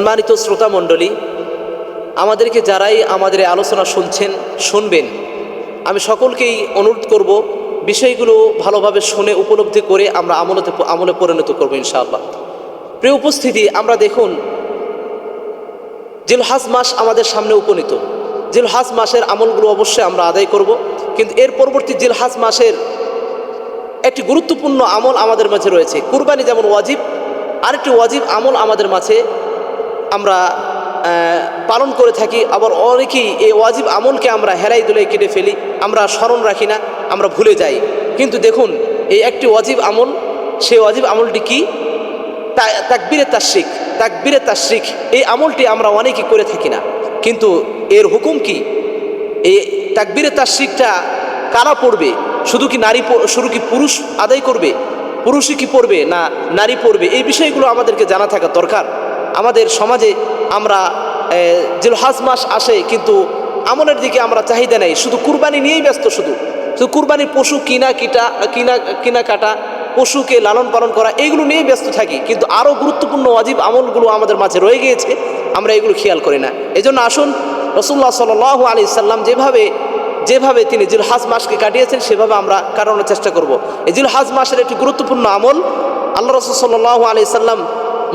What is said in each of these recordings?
সম্মানিত শ্রোতা মণ্ডলী, আমাদেরকে যারাই আমাদের আলোচনা শুনবেন, আমি সকলকেই অনুরোধ করব বিষয়গুলো ভালোভাবে শুনে উপলব্ধি করে আমরা আমলে পরিণত করব ইনশাআল্লাহ। প্রিয় উপস্থিতি, আমরা দেখুন জিলহজ মাস আমাদের সামনে উপনীত। জিলহজ মাসের আমলগুলো অবশ্যই আমরা আদায় করব, কিন্তু এর পরবর্তী জিলহজ মাসের একটি গুরুত্বপূর্ণ আমল আমাদের মাঝে রয়েছে। কুরবানি যেমন ওয়াজিব, আরেকটি ওয়াজিব আমল আমাদের মাঝে আমরা পালন করে থাকি। আবার অনেকেই এই ওয়াজিব আমলকে আমরা হেলাই দুলাই কেটে ফেলি, আমরা স্মরণ রাখি না, আমরা ভুলে যাই। কিন্তু দেখুন, এই একটি ওয়াজিব আমল, সেই ওয়াজিব আমলটি কি? তাকবীরে তাশরিক। তাকবীরে তাশরিক এই আমলটি আমরা অনেকেই করে থাকি না, কিন্তু এর হুকুম কি? এই তাকবীরে তাশরিকটা কারা পড়বে? শুধু কি পুরুষ আদায় করবে? পুরুষই কি পড়বে না নারী পড়বে? এই বিষয়গুলো আমাদেরকে জানা থাকা দরকার। আমাদের সমাজে আমরা জিলহজ মাস আসে, কিন্তু আমলের দিকে আমরা চাহিদা নেই, শুধু কুরবানি নিয়েই ব্যস্ত। শুধু কুরবানির পশু কিনা কাটা, পশুকে লালন পালন করা, এইগুলো নিয়েই ব্যস্ত থাকি, কিন্তু আরও গুরুত্বপূর্ণ ওয়াজিব আমলগুলো আমাদের মাঝে রয়ে গিয়েছে, আমরা এগুলো খেয়াল করি না। এজন্য আসুন, রাসূলুল্লাহ সাল্লাল্লাহু আলাইহি সাল্লাম যেভাবে তিনি জিলহজ মাসকে কাটিয়েছেন, সেভাবে আমরা কাটানোর চেষ্টা করব। এই জিলহজ মাসের একটি গুরুত্বপূর্ণ আমল, আল্লাহ রাসূল সাল্লাল্লাহু আলাইহি সাল্লাম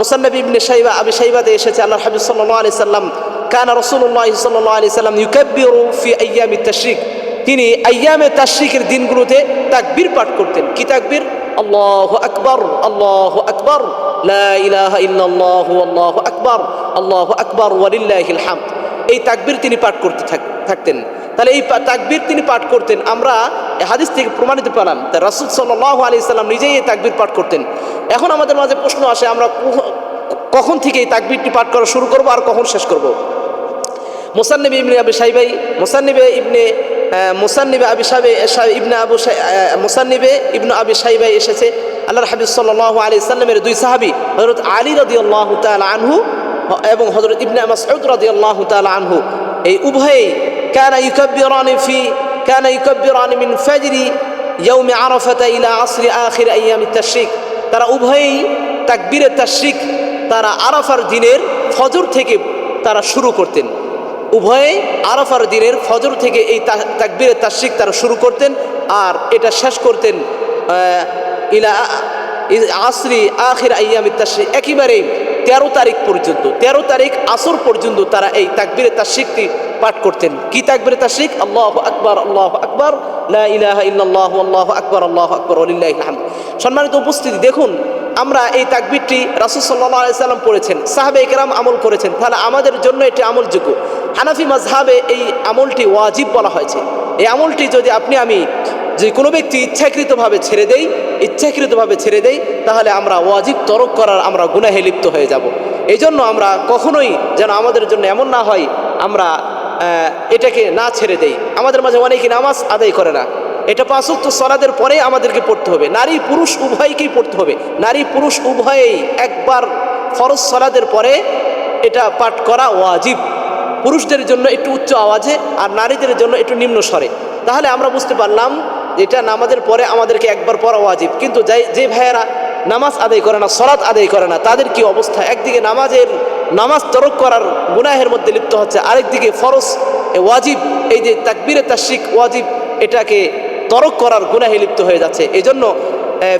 মুসান্নাফ ইবনে আবি শাইবাতে এসেছে, আল্লাহর হাবিব সাল্লাল্লাহু আলাইহি সাল্লাম কানা রাসূলুল্লাহ সাল্লাল্লাহু আলাইহি সাল্লাম ইউকাব্বিরু ফি আইয়ামিত তাশরিক। তিনি আইয়ামে তাশরিকের দিনগুলোতে তাকবীর পাঠ করতেন। কি তাকবীর? আল্লাহু আকবার, আল্লাহু আকবার, লা ইলাহা ইল্লাল্লাহু, আল্লাহু আকবার ওয়ালিল্লাহিল হামদ। এই তাকবীর তিনি পাঠ করতে থাকতেন। তাহলে এই তাকবীর তিনি পাঠ করতেন, আমরা হাদিস থেকে প্রমাণিত পেলাম। তা রাসূল সাল্লাল্লাহু আলাইহি সাল্লাম নিজেই এই তাকবীর পাঠ করতেন। এখন আমাদের মাঝে প্রশ্ন আসে, আমরা কখন থেকে এই তাকবীরটি পাঠ করা শুরু করব আর কখন শেষ করব? মুসান্নিব ইবনে আবি শাইবাই মুসান্নিবে ইবনে আবি শাইবাই এসেছে, আল্লাহর হাবিব সাল্লাল্লাহু আলাইহি সাল্লামের দুই সাহাবী হযরত আলী রাদিয়াল্লাহু তাআলা আনহু এবং হযরত ইবনে মাসউদ রাদিয়াল্লাহু তাআলা আনহু, এই উভয়েই কানা ইউকাব্বিরানি মিন ফাজরি ইয়াউমি আরাফাতা ইলা আসরি আখির আইয়ামিত তাশরিক। তারা উভয়েই তাকবীরে তাশরিক তারা আরাফার দিনের ফজর থেকে তারা শুরু করতেন। উভয়ে আরাফার দিনের ফজর থেকে এই তাকবীরে তাশরিক তারা শুরু করতেন, আর এটা শেষ করতেন ইলা আসরি আখির আইয়ামিত তাশরিক, একেবারে 13 তারিখ পর্যন্ত, 13 তারিখ আসর পর্যন্ত তারা এই তাকবীরে তাশরিকটি পাঠ করতেন। কি তাকবীরে তাশরিক? আল্লাহু আকবার, আল্লাহু আকবার, লা ইলাহা ইল্লাল্লাহু, আল্লাহু আকবার ওয়ালিল্লাহিল হামদ। সম্মানিত উপস্থিতি, দেখুন, আমরা এই তাকবীরটি রাসূল সাল্লাল্লাহু আলাইহি সাল্লাম পড়েছেন, সাহাবায়ে কেরাম আমল করেছেন, তাহলে আমাদের জন্য এটি আমলযোগ্য। হানাফি মাযহাবে এই আমলটি ওয়াজিব বলা হয়েছে। এই আমলটি যদি আমি যে কোনো ব্যক্তি ইচ্ছাকৃতভাবে ছেড়ে দেই, তাহলে আমরা ওয়াজিব তরক করার আমরা গুনাহে লিপ্ত হয়ে যাব। এই জন্য আমরা কখনোই যেন আমাদের জন্য এমন না হয় আমরা এটাকে না ছেড়ে দেই। আমাদের মাঝে অনেকেই নামাজ আদায় করে না, এটা 5 ওয়াক্ত সালাতের পরে আমাদেরকে পড়তে হবে, নারী পুরুষ উভয়কেই পড়তে হবে। নারী পুরুষ উভয়েই একবার ফরজ সালাতের পরে এটা পাঠ করা ওয়াজিব। পুরুষদের জন্য একটু উচ্চ আওয়াজে, আর নারীদের জন্য একটু নিম্ন স্বরে। তাহলে আমরা বুঝতে পারলাম এটা নামাজের পরে আমাদেরকে একবার পড়া ওয়াজিব। কিন্তু যে ভাইয়েরা নামাজ আদায় করে না, সালাত আদায় করে না, তাদের কি অবস্থা? একদিকে নামাজ তরক করার গুনাহের মধ্যে লিপ্ত হচ্ছে, আরেকদিকে ফরজ ওয়াজিব, এই যে তাকবীরে তাশরিক ওয়াজিব, এটাকে তরক করার গুনাহে লিপ্ত হয়ে যাচ্ছে। এই জন্য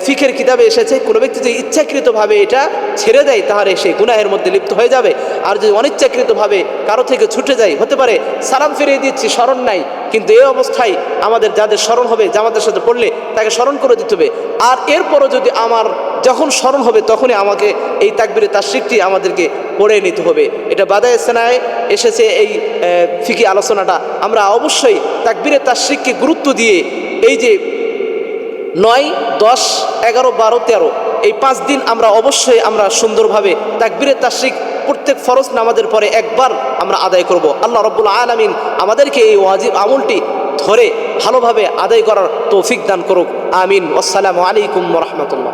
ফিকের কিতাবে এসেছে, কোনো ব্যক্তি যদি ইচ্ছাকৃতভাবে এটা ছেড়ে দেয়, তাহলে সে গুনাহের মধ্যে লিপ্ত হয়ে যাবে। আর যদি অনিচ্ছাকৃতভাবে কারো থেকে ছুটে যায়, হতে পারে সালাম ফিরিয়ে দিচ্ছি, স্মরণ নাই, কিন্তু এই অবস্থায় আমাদের যাদের স্মরণ হবে, জামাতের সাথে পড়লে তাকে স্মরণ করে দিতে হবে। আর এরপরও যদি আমার যখন স্মরণ হবে, তখনই আমাকে এই তাকবীরে তাশরিকটি আমাদেরকে পড়ে নিতে হবে। এটা বাদায়ে সেনায় এসেছে এই ফিকি আলোচনাটা। আমরা অবশ্যই তাকবীরে তাশরিককে গুরুত্ব দিয়ে এই যে 9, 10, 11, 12, 13 এই 5 দিন আমরা অবশ্যই আমরা সুন্দরভাবে তাকবীরে তাশরিক প্রত্যেক ফরজ নামাজের পরে একবার আমরা আদায় করব। আল্লাহ রাব্বুল আলামিন আমাদেরকে এই ওয়াজিব আমলটি ধরে ভালোভাবে আদায় করার তৌফিক দান করুক। আমিন। আসসালামু আলাইকুম ওয়া রাহমাতুল্লাহ।